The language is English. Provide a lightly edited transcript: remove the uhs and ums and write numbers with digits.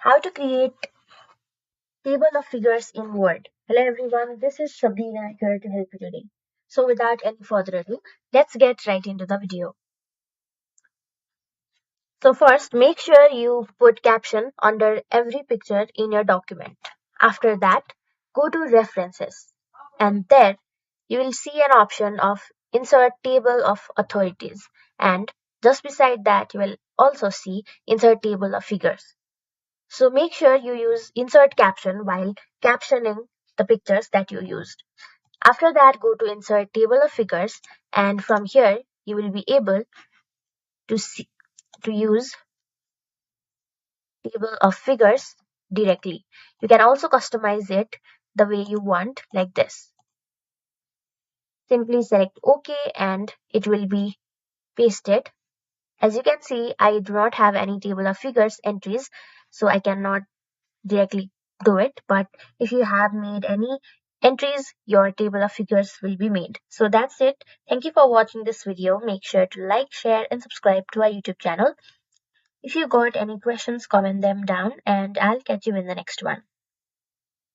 How to create table of figures in Word. Hello everyone, this is Sabrina here to help you today. So without any further ado, let's get right into the video. So first, make sure you put caption under every picture in your document. After that, go to references and there you will see an option of insert table of authorities, and just beside that you will also see insert table of figures. So make sure you use insert caption while captioning the pictures that you used. After that, go to insert table of figures, and from here you will be able to use table of figures directly. You can also customize it the way you want, like this. Simply select OK and it will be pasted. As you can see, I do not have any table of figures entries, so I cannot directly do it. But if you have made any entries, your table of figures will be made. So that's it. Thank you for watching this video. Make sure to like, share and subscribe to our YouTube channel. If you got any questions, comment them down and I'll catch you in the next one.